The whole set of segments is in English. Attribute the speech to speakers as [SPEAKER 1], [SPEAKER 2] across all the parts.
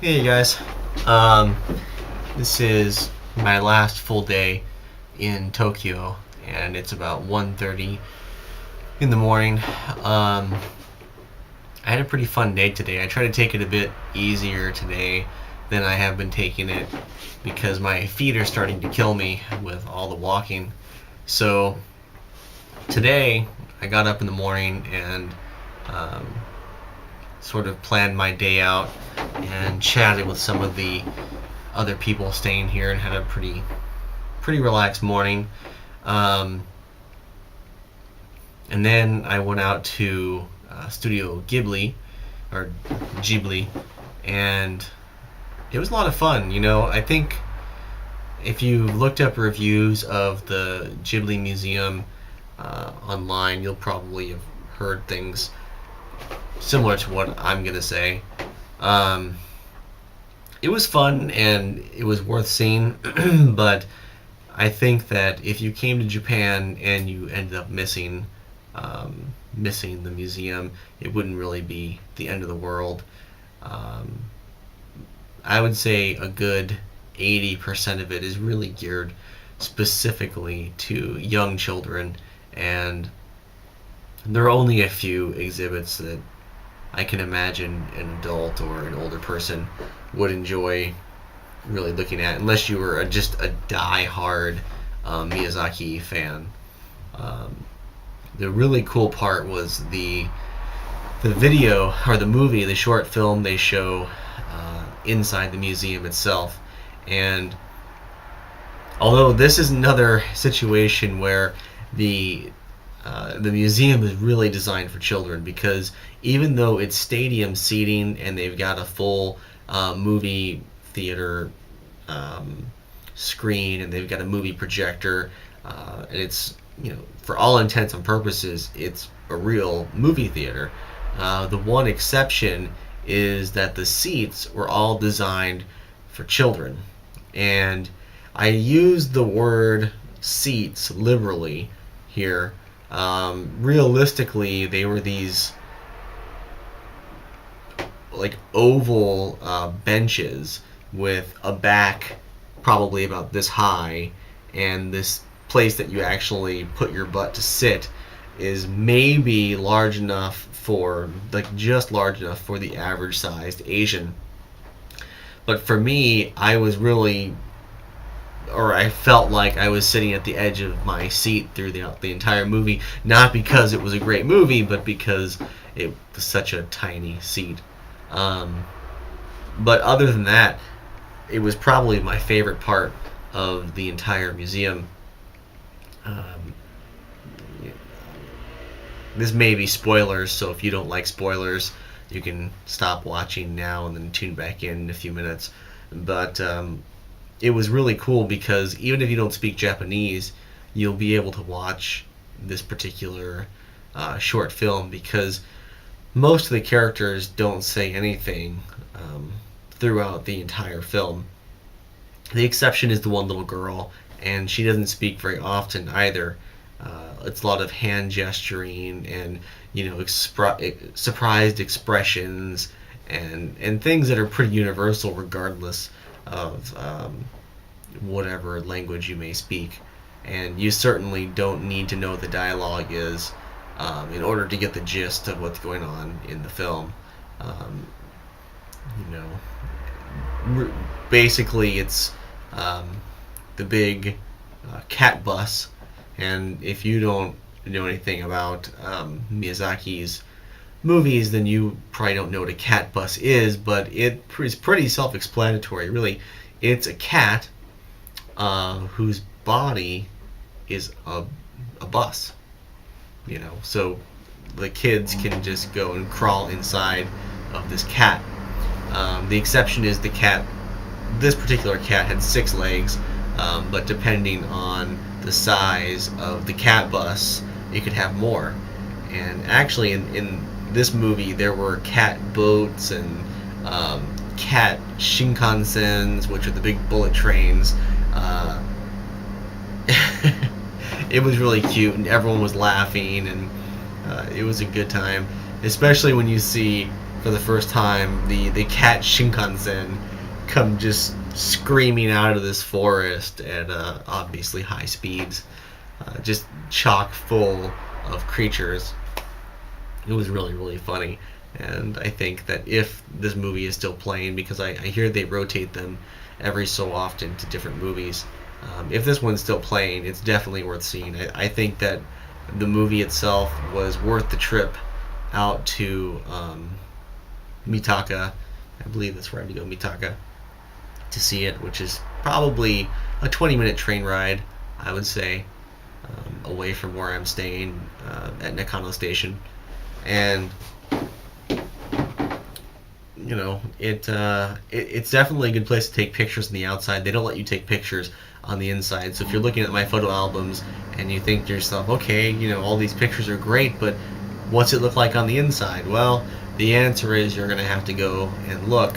[SPEAKER 1] Hey guys, um, this is my last full day in Tokyo, and it's about 1:30 in the morning. I had a pretty fun day today. I tried to take it a bit easier today than I have been taking it because my feet are starting to kill me with all the walking. So today I got up in the morning and um, sort of planned my day out and chatted with some of the other people staying here and had a pretty relaxed morning. Um, and then I went out to Studio Ghibli or Ghibli, and it was a lot of fun. I think if you looked up reviews of the Ghibli Museum online, you'll probably have heard things similar to what I'm gonna say. Um, it was fun and it was worth seeing, but I think that if you came to Japan and you ended up missing the museum, it wouldn't really be the end of the world. Um, I would say a good 80% of it is really geared specifically to young children, and there are only a few exhibits that I can imagine an adult or an older person would enjoy really looking at, unless you were just a die-hard Miyazaki fan. Um, the really cool part was the video or the movie, the short film they show inside the museum itself. And although this is another situation where the museum is really designed for children, because even though it's stadium seating and they've got a full movie theater screen and they've got a movie projector, and it's, for all intents and purposes, it's a real movie theater. The one exception is that the seats were all designed for children. And I use the word seats liberally here. Realistically, they were these like oval benches with a back probably about this high, and this place that you actually put your butt to sit is maybe large enough for, like, just large enough for the average sized Asian. But for me, I felt like I was sitting at the edge of my seat through the entire movie, not because it was a great movie, but because it was such a tiny seat. Um, but other than that, it was probably my favorite part of the entire museum. Um, this may be spoilers, so if you don't like spoilers, you can stop watching now and then tune back in a few minutes. But it was really cool because even if you don't speak Japanese, you'll be able to watch this particular short film, because most of the characters don't say anything throughout the entire film. The exception is the one little girl, and she doesn't speak very often either. It's a lot of hand gesturing and surprised expressions and things that are pretty universal regardless of whatever language you may speak. And you certainly don't need to know what the dialogue is in order to get the gist of what's going on in the film. Um, you know, Basically, it's the big cat bus. And if you don't know anything about Miyazaki's movies, then you probably don't know what a cat bus is, but it is pretty self-explanatory, really. It's a cat whose body is a bus, so the kids can just go and crawl inside of this cat. The exception is this particular cat had 6 legs, but depending on the size of the cat bus, it could have more. And actually, in this movie, there were cat boats and cat Shinkansens, which are the big bullet trains. It was really cute, and everyone was laughing, and it was a good time, especially when you see for the first time, the cat Shinkansen come just screaming out of this forest at obviously high speeds, just chock full of creatures. It was really, really funny. And I think that if this movie is still playing, because I hear they rotate them every so often to different movies, if this one's still playing, it's definitely worth seeing. I think that the movie itself was worth the trip out to Mitaka. I believe that's where I had to go, Mitaka, to see it, which is probably a 20-minute train ride, I would say, away from where I'm staying at Nakano Station. And you know, it's definitely a good place to take pictures on the outside. They don't let you take pictures on the inside. So if you're looking at my photo albums and you think to yourself, okay, you know, all these pictures are great, but what's it look like on the inside? Well, the answer is you're going to have to go and look,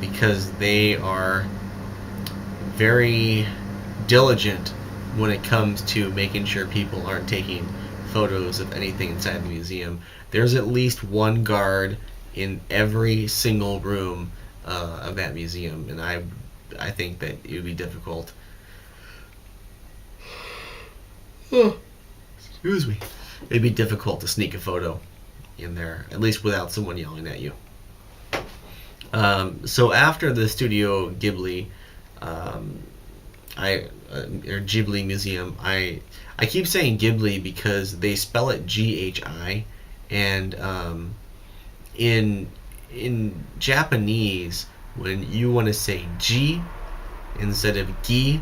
[SPEAKER 1] because they are very diligent when it comes to making sure people aren't taking photos of anything inside the museum. There's at least one guard in every single room of that museum, and I think that it would be difficult. Excuse me. It'd be difficult to sneak a photo in there, at least without someone yelling at you. So after the Studio Ghibli, or Ghibli Museum, I keep saying Ghibli because they spell it Ghi, and in Japanese, when you want to say G instead of Gi,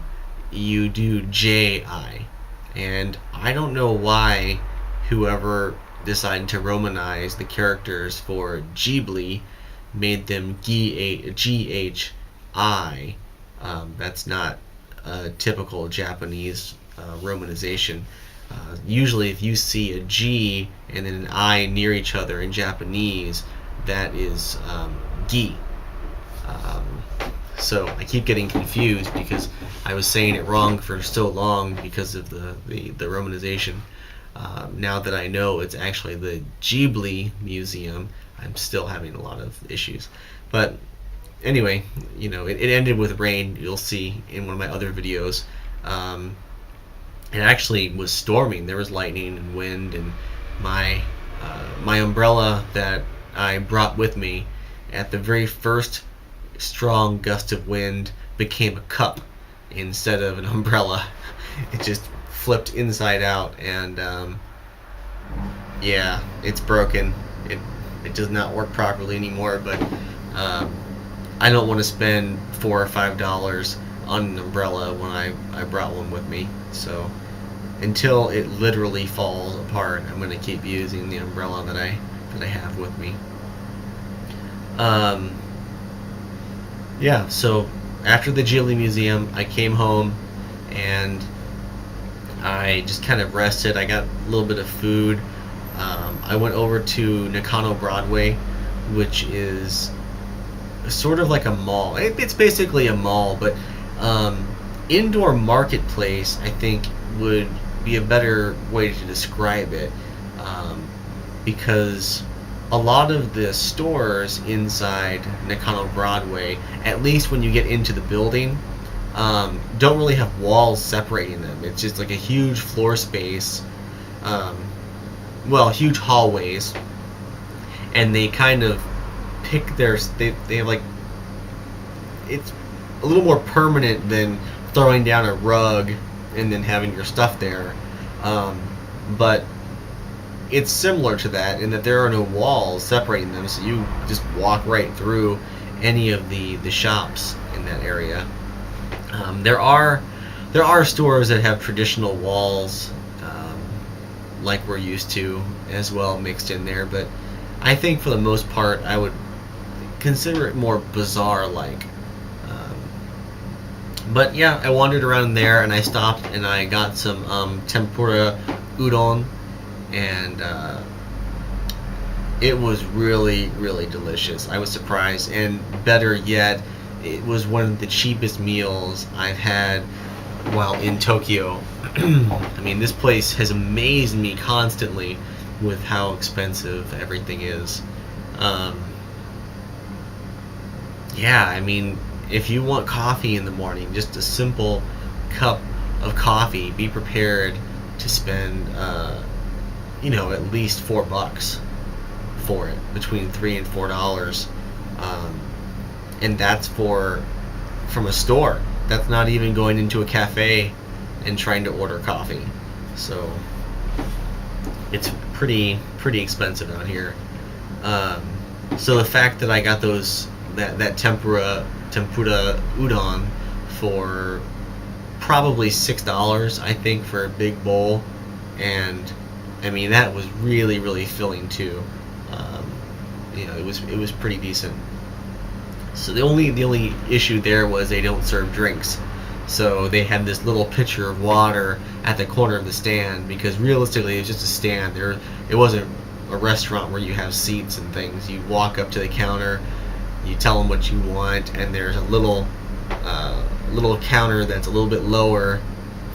[SPEAKER 1] you do Ji. And I don't know why whoever decided to Romanize the characters for Ghibli made them Ghi. That's not a typical Japanese romanization. Usually if you see a G and then an I near each other in Japanese, that is Gi. So I keep getting confused because I was saying it wrong for so long because of the romanization. Now that I know it's actually the Ghibli Museum, I'm still having a lot of issues. But anyway, you know, it ended with rain. You'll see in one of my other videos. It actually was storming. There was lightning and wind, and my umbrella that I brought with me at the very first strong gust of wind became a cup instead of an umbrella. It just flipped inside out, and yeah, it's broken. It does not work properly anymore, but I don't want to spend $4 or $5 on an umbrella when I brought one with me. So until it literally falls apart, I'm going to keep using the umbrella that I have with me. Yeah, so after the Ghibli Museum, I came home and I just kind of rested. I got a little bit of food. I went over to Nakano Broadway, which is sort of like a mall. It's basically a mall, but indoor marketplace, I think, would be a better way to describe it, because a lot of the stores inside Nakano Broadway, at least when you get into the building, don't really have walls separating them. It's just like a huge floor space, huge hallways, and they kind of pick they have like, it's a little more permanent than throwing down a rug and then having your stuff there, but it's similar to that in that there are no walls separating them, so you just walk right through any of the shops in that area. There are stores that have traditional walls, like we're used to, as well, mixed in there, but I think for the most part I would consider it more bazaar-like. But yeah, I wandered around there and I stopped and I got some tempura udon, and it was really, really delicious. I was surprised, and better yet, it was one of the cheapest meals I've had while in Tokyo. I mean, this place has amazed me constantly with how expensive everything is. Um, yeah, I mean, if you want coffee in the morning, just a simple cup of coffee, be prepared to spend, at least $4 for it, between $3 and $4, um, and that's from a store. That's not even going into a cafe and trying to order coffee. So it's pretty expensive out here. Um, so the fact that I got that tempura udon for probably $6, I think, for a big bowl, and I mean that was really filling too. Um, it was pretty decent. So the only issue there was they don't serve drinks. So they had this little pitcher of water at the corner of the stand, because realistically it was just a stand. It wasn't a restaurant where you have seats and things. You walk up to the counter, you tell them what you want, and there's a little counter that's a little bit lower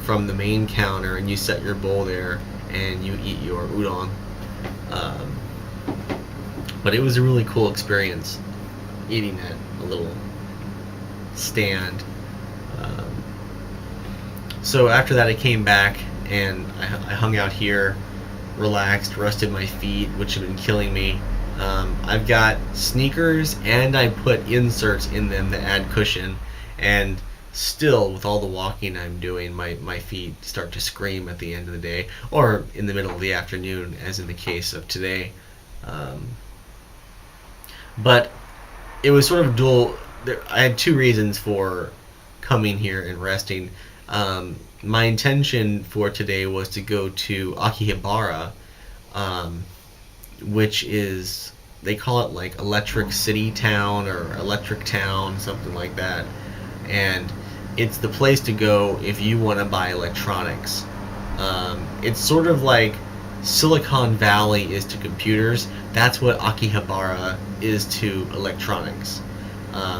[SPEAKER 1] from the main counter, and you set your bowl there and you eat your udon. Um, but it was a really cool experience eating at a little stand. So after that, I came back and I hung out here, relaxed, rested my feet, which have been killing me. I've got sneakers, and I put inserts in them that add cushion, and still, with all the walking I'm doing, my feet start to scream at the end of the day, or in the middle of the afternoon, as in the case of today. But it was sort of dual. I had two reasons for coming here and resting. My intention for today was to go to Akihabara, which is, they call it like Electric City Town or Electric Town, something like that. And it's the place to go if you want to buy electronics. It's sort of like Silicon Valley is to computers. That's what Akihabara is to electronics.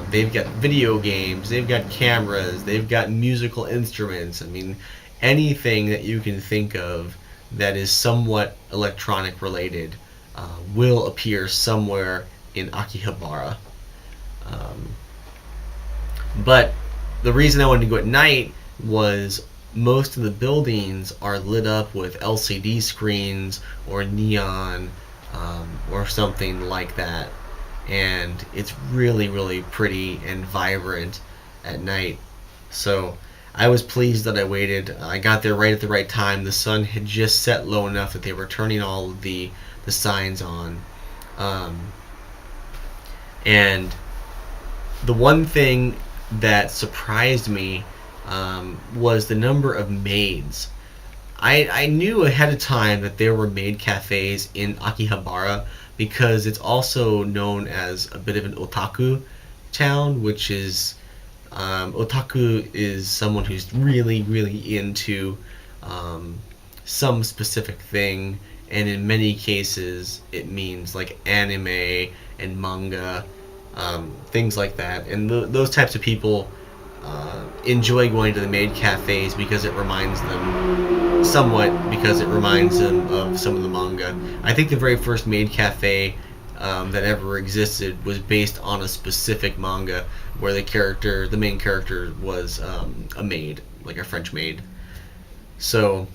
[SPEAKER 1] They've got video games, they've got cameras, they've got musical instruments. I mean, anything that you can think of that is somewhat electronic related will appear somewhere in Akihabara. But the reason I wanted to go at night was most of the buildings are lit up with LCD screens or neon, or something like that. And it's really pretty and vibrant at night. So I was pleased that I waited. I got there right at the right time. The sun had just set low enough that they were turning all of the signs on. And the one thing that surprised me was the number of maids. I knew ahead of time that there were maid cafes in Akihabara, because it's also known as a bit of an otaku town, which is, otaku is someone who's really into some specific thing, and in many cases it means like anime and manga, things like that. And those types of people enjoy going to the maid cafes because it reminds them of some of the manga. I think the very first maid cafe that ever existed was based on a specific manga where the main character was a maid, like a French maid. So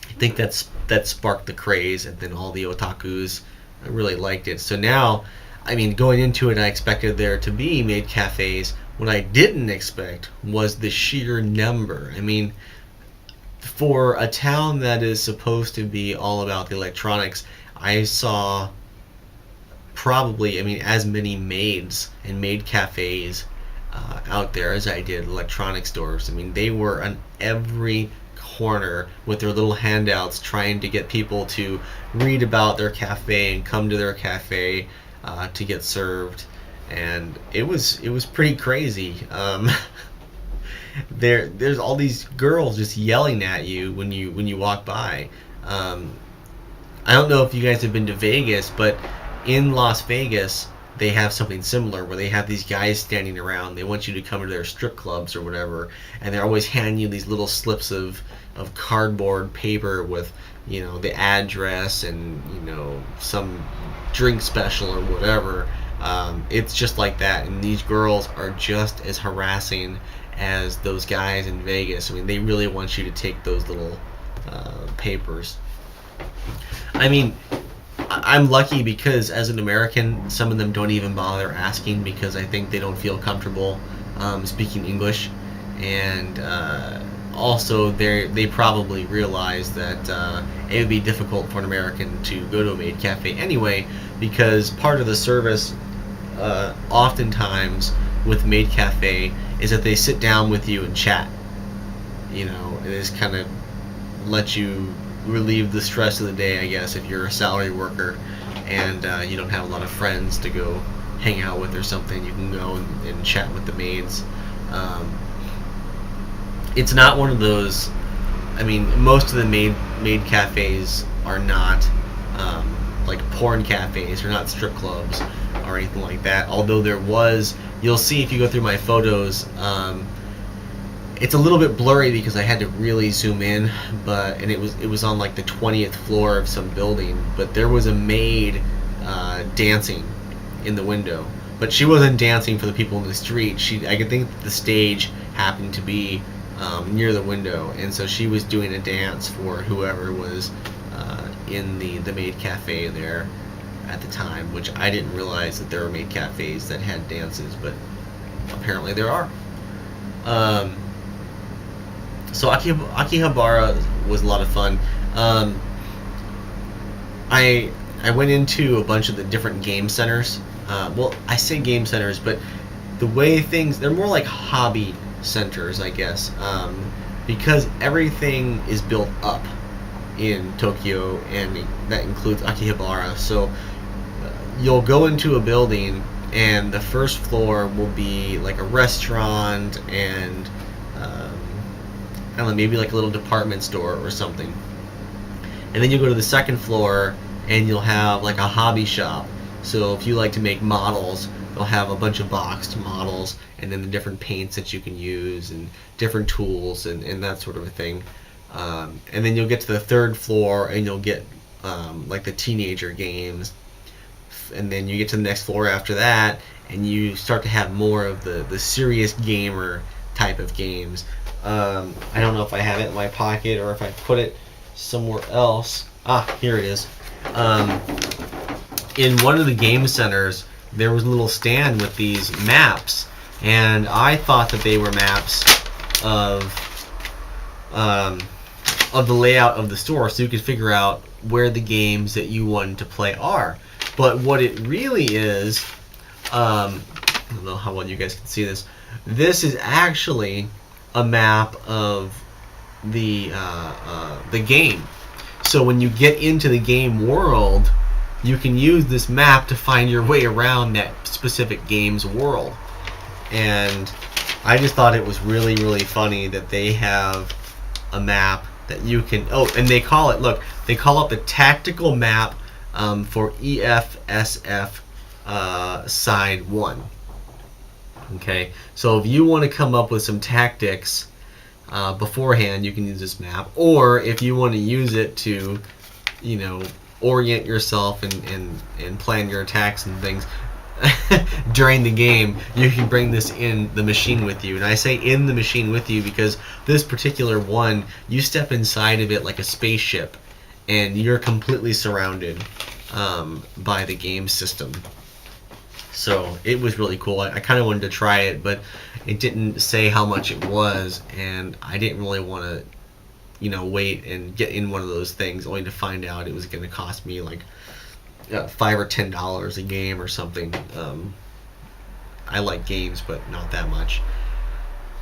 [SPEAKER 1] I think that sparked the craze, and then all the otakus really liked it. So now, I mean, going into it, I expected there to be maid cafes. What I didn't expect was the sheer number. I mean, for a town that is supposed to be all about the electronics, I saw probably, as many maids and maid cafes out there as I did electronic stores. I mean, they were on every corner with their little handouts trying to get people to read about their cafe and come to their cafe to get served. And it was pretty crazy. There's all these girls just yelling at you when you walk by. I don't know if you guys have been to Vegas, but in Las Vegas they have something similar where they have these guys standing around. They want you to come to their strip clubs or whatever, and they're always handing you these little slips of cardboard paper with the address and some drink special or whatever. It's just like that, and these girls are just as harassing as those guys in Vegas. I mean, they really want you to take those little papers. I mean, I'm lucky because as an American, some of them don't even bother asking because I think they don't feel comfortable speaking English, and also they probably realize that it would be difficult for an American to go to a maid cafe anyway, because part of the service oftentimes with maid cafe is that they sit down with you and chat. And just kind of let you relieve the stress of the day, I guess, if you're a salary worker and you don't have a lot of friends to go hang out with or something. You can go and chat with the maids. It's not one of those. I mean, most of the maid cafes are not like porn cafes or not strip clubs or anything like that. Although you'll see if you go through my photos. It's a little bit blurry because I had to really zoom in, and it was on like the 20th floor of some building. But there was a maid dancing in the window, but she wasn't dancing for the people in the street. I could think the stage happened to be near the window, and so she was doing a dance for whoever was in the maid cafe there at the time. Which I didn't realize that there were maid cafes that had dances, but apparently there are. So Akihabara was a lot of fun. I went into a bunch of the different game centers. Well, I say game centers, but the way they're more like hobby centers, I guess, because everything is built up in Tokyo, and that includes Akihabara. So you'll go into a building, and the first floor will be like a restaurant and I don't know, maybe like a little department store or something. And then you go to the second floor and you'll have like a hobby shop. So if you like to make models, they'll have a bunch of boxed models and then the different paints that you can use and different tools and that sort of a thing. And then you'll get to the third floor and you'll get like the teenager games. And then you get to the next floor after that and you start to have more of the serious gamer type of games. I don't know if I have it in my pocket or if I put it somewhere else. Here it is. In one of the game centers, there was a little stand with these maps, and I thought that they were maps of the layout of the store, so you could figure out where the games that you wanted to play are. But what it really is, I don't know how well you guys can see this. This is actually a map of the game. So when you get into the game world, you can use this map to find your way around that specific game's world. And I just thought it was really, really funny that they have a map that you can. Oh, and they call it the tactical map for EFSF side 1. Okay, so if you want to come up with some tactics beforehand, you can use this map. Or if you want to use it to, orient yourself and plan your attacks and things during the game, you can bring this in the machine with you. And I say in the machine with you because this particular one, you step inside of it like a spaceship, and you're completely surrounded by the game system. So it was really cool. I kind of wanted to try it, but it didn't say how much it was, and I didn't really want to, wait and get in one of those things only to find out it was going to cost me like $5 or $10 a game or something. I like games, but not that much.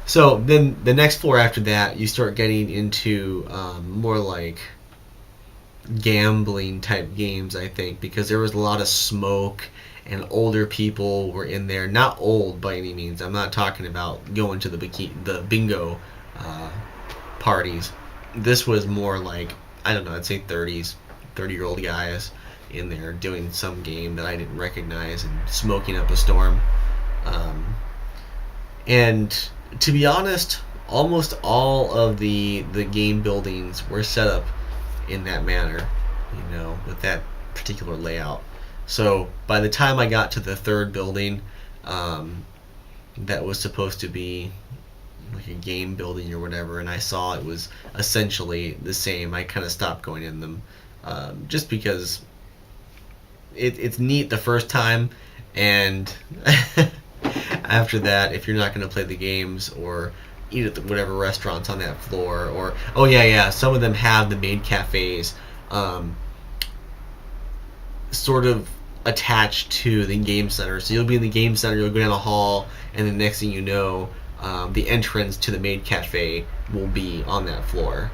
[SPEAKER 1] So then the next floor after that, you start getting into more like gambling type games, I think, because there was a lot of smoke and older people were in there. Not old by any means. I'm not talking about going to the bingo parties. This was more like, I don't know, I'd say 30-year-old guys in there doing some game that I didn't recognize and smoking up a storm. And to be honest, almost all of the game buildings were set up in that manner, with that particular layout. So by the time I got to the third building, that was supposed to be like a game building or whatever, and I saw it was essentially the same, I kind of stopped going in them, just because it's neat the first time, and after that, if you're not going to play the games or eat at whatever restaurants on that floor, or oh yeah, some of them have the maid cafes sort of attached to the game center. So you'll be in the game center, you'll go down a hall, and the next thing you know, the entrance to the maid cafe will be on that floor.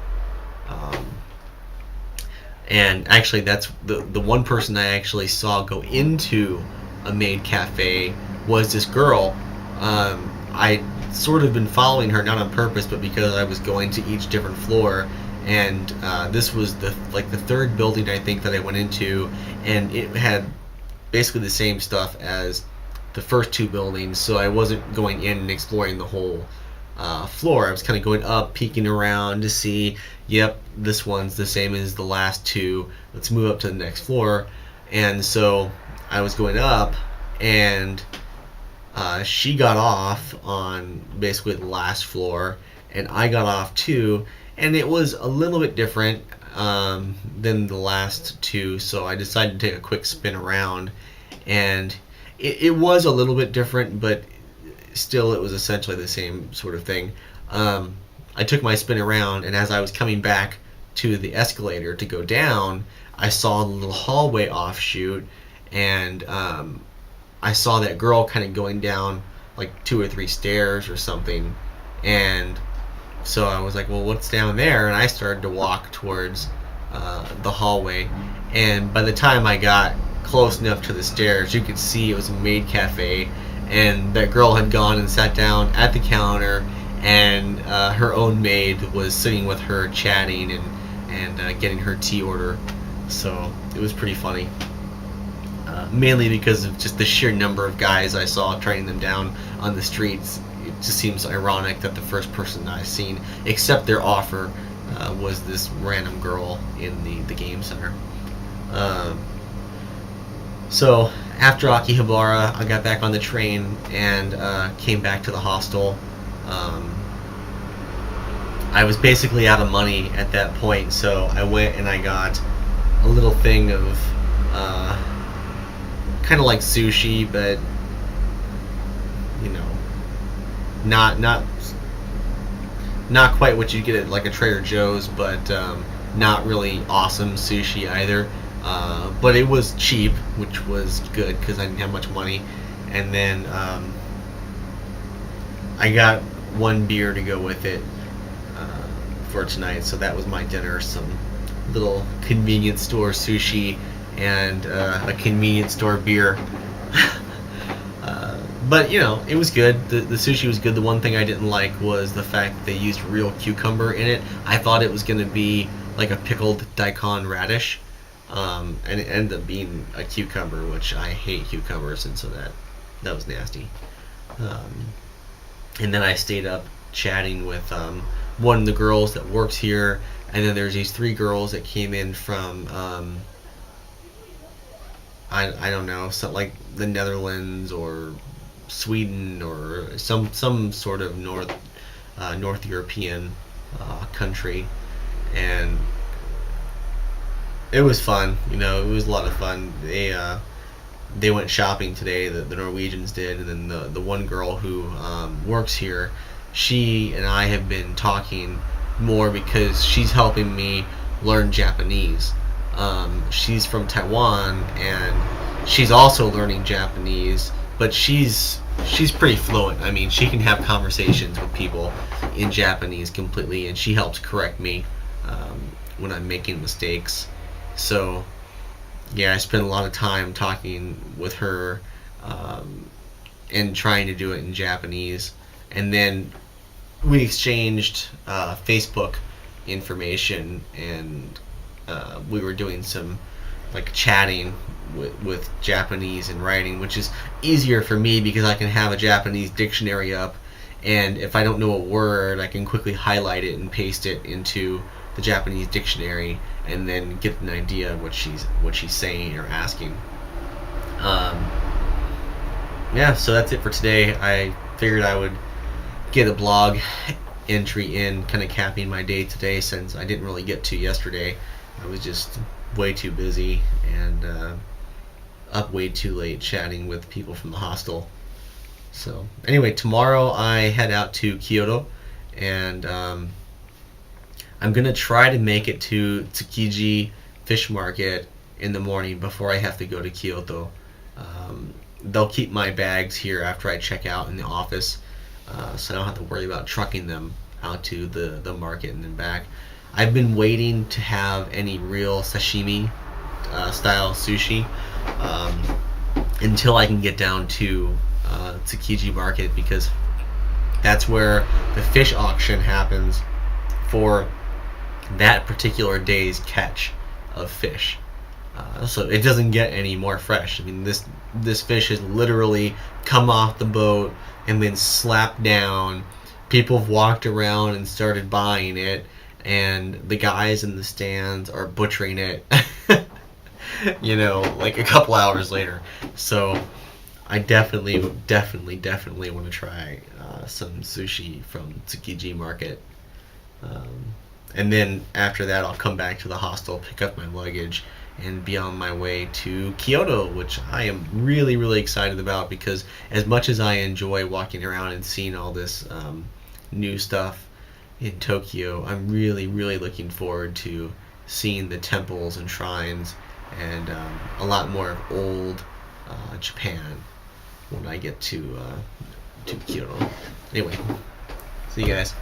[SPEAKER 1] And actually, that's the one person I actually saw go into a maid cafe was this girl. I sort of been following her, not on purpose, but because I was going to each different floor, and this was the third building I think that I went into, and it had basically the same stuff as the first two buildings, so I wasn't going in and exploring the whole floor. I was kind of going up, peeking around to see, yep, this one's the same as the last two, let's move up to the next floor. And so I was going up, and she got off on basically the last floor, and I got off too, and it was a little bit different than the last two, so I decided to take a quick spin around, and it was a little bit different, but still it was essentially the same sort of thing. I took my spin around, and as I was coming back to the escalator to go down, I saw the little hallway offshoot, and I saw that girl kind of going down like 2 or 3 stairs or something, and so I was like, well, what's down there? And I started to walk towards the hallway, and by the time I got close enough to the stairs, you could see it was a maid cafe, and that girl had gone and sat down at the counter, and her own maid was sitting with her chatting and getting her tea order. So it was pretty funny, mainly because of just the sheer number of guys I saw training them down on the streets. It just seems ironic that the first person I've seen accept their offer was this random girl in the game center. So after Akihabara, I got back on the train and came back to the hostel. I was basically out of money at that point, so I went and I got a little thing of kind of like sushi, but not quite what you get at like a Trader Joe's, but not really awesome sushi either. But it was cheap, which was good because I didn't have much money. And then I got one beer to go with it for tonight, so that was my dinner. Some little convenience store sushi and a convenience store beer. But it was good. The sushi was good. The one thing I didn't like was the fact that they used real cucumber in it. I thought it was going to be like a pickled daikon radish, and it ended up being a cucumber, which I hate cucumbers, and so that was nasty. And then I stayed up chatting with one of the girls that works here, and then there's these 3 girls that came in from I don't know, something like the Netherlands or Sweden or some sort of North European country, and it was fun. It was a lot of fun. They went shopping today. The Norwegians did, and then the one girl who works here, she and I have been talking more because she's helping me learn Japanese. She's from Taiwan, and she's also learning Japanese, but she's pretty fluent. I mean, she can have conversations with people in Japanese completely, and she helps correct me when I'm making mistakes. So yeah, I spent a lot of time talking with her and trying to do it in Japanese, and then we exchanged Facebook information, and we were doing some like chatting with Japanese and writing, which is easier for me because I can have a Japanese dictionary up, and if I don't know a word, I can quickly highlight it and paste it into the the Japanese dictionary and then get an idea of what she's saying or asking. Um, yeah, so that's it for today. I figured I would get a blog entry in, kind of capping my day today, since I didn't really get to yesterday. I was just way too busy and up way too late chatting with people from the hostel. So anyway, tomorrow I head out to Kyoto, and I'm gonna try to make it to Tsukiji Fish Market in the morning before I have to go to Kyoto. They'll keep my bags here after I check out in the office, so I don't have to worry about trucking them out to the market and then back. I've been waiting to have any real sashimi style sushi until I can get down to Tsukiji Market, because that's where the fish auction happens for that particular day's catch of fish. So it doesn't get any more fresh. I mean, this fish has literally come off the boat and been slapped down. People have walked around and started buying it, and the guys in the stands are butchering it. Like a couple hours later. So I definitely want to try some sushi from Tsukiji Market. And then after that, I'll come back to the hostel, pick up my luggage, and be on my way to Kyoto, which I am really, really excited about, because as much as I enjoy walking around and seeing all this new stuff in Tokyo, I'm really, really looking forward to seeing the temples and shrines and a lot more of old Japan when I get to Kyoto. Anyway, see you guys.